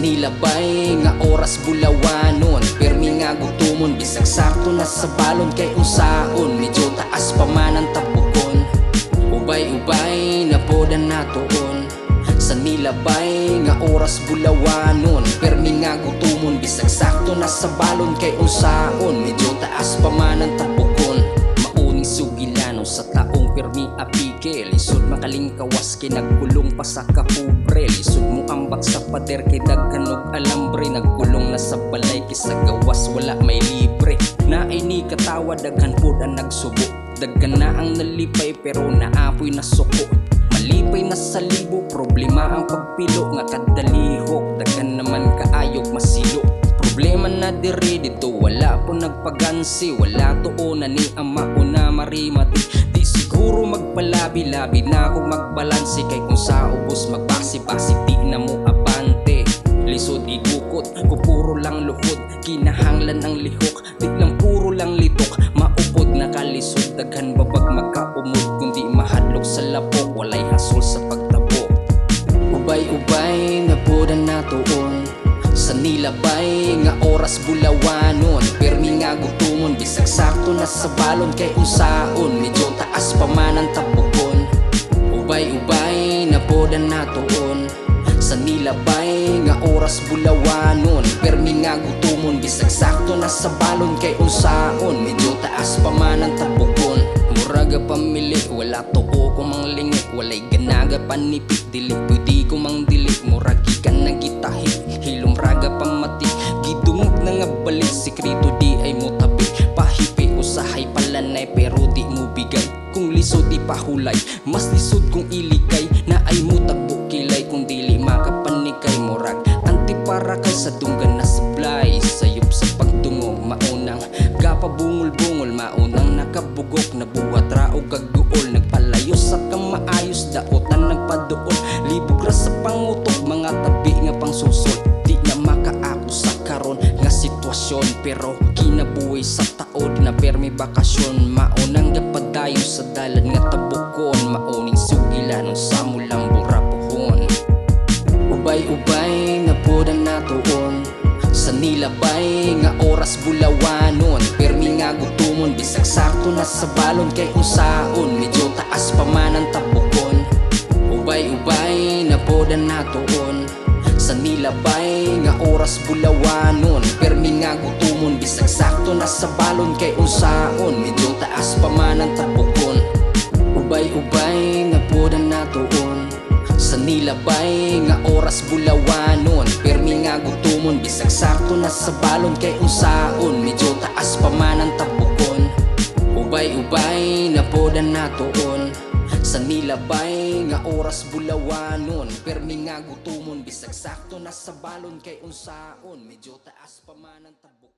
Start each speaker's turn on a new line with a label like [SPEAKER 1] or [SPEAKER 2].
[SPEAKER 1] nilabay nga oras bulawanon, permi nga gutumon bisag sakto na sa balon kay unsaon medyo taas pa man ang tabukon. Ubay-ubay na podan natoon sa nilabay nga oras bulawanon, permi nga gutumon bisag sakto na sa balon kay unsaon medyo taas pa man ang tabukon. Mauning sugilanon sa taong permi apike, lisod makalingkawas kay nagkulong pa sa kapobre, lisod mo ambak sa pader kay daghan og alambre, nagkulong na sa balay kay sa gawas wala may libre. Naay ni katawa daghan pod ang nagsubo, daghan na ang nalipay pero naapoy na suko. Malipay na sa libo, problema ang pagpilo nga kadalihok, daghan naman kaayog masilo. Problema na diri dito wala po nagpagansi, wala tuon na ni ang mauna marimati. Di siguro magpalabi-labi na ako magbalanse, kay kung sa ubos magbasi-basi di na mo abante. Lisod igukot ko puro lang luhod, kinahanglan ang lihok, di lang puro lang litok. Maupod na kalisod, daghan babag magkaumod, kundi mahadlok sa lapok, walay hasol sa pagtabok. Ubay-ubay na podan natoon sa nilabay nga oras bulawanon, permi nga gutumon bisag sakto na sa balon kay unsaon medyo taas pa man ang tabukon. Ubay-ubay na podan natoon sa nilabay nga oras bulawanon, permi nga gutumon bisag sakto na sa balon kay unsaon medyo taas pa man ang tabukon. Muraga pamili wala tuo ko mang lingit, walay ganaga panipik, dili pwede ko mang dili, muragi ka nagitahik hilom raga pamati, gidungog na nga balik sikrito di ay mo tabi, pahipi usahay palanay pero di mo bigay. Kung lisod di pahulay, mas lisod kung ilikay, na ay mo tagbo kilay kung dili makapanikay. Murag antipara kay sa dunggan na supply, sayop sa pagdungog maunang gapabungol-bungol, maunang nakabugok nabuhat raog kagduol, nagpalayo sa kang maayos daotan nagpaduol, libog ra sa pangutok mga tabi nga pangsusol. Di na makaako sa karon nga sitwasyon, pero kinabuhi sa taod na permi bakasyon, maunang gapadayon sa dalan nga tabukon, mauning sugilanon sa mulang burapuhon. Ubay-ubay na podan natoon sa nilabay nga oras bulawanon, permi nga gutumon bisag sakto na sa balon kay unsaon medyo taas pa man ang tabukon. Ubay-ubay na podan natoon sa nilabay nga oras bulawanon, permi nga gutumon bisag sakto na sa balon kay unsaon medyo taas pa man ang tabukon. Ubay-ubay na podan natoon sa nilabay nga oras bulawanon, permi nga gutumon bisag sakto na sa balon kay unsaon medyo taas pa man ang tabukon. Ubay-ubay na podan natoon sa nilabay nga oras bulawanon, permi nga gutumon bisag sakto na sa balon kay unsaon medyo taas pa man ang tabukon.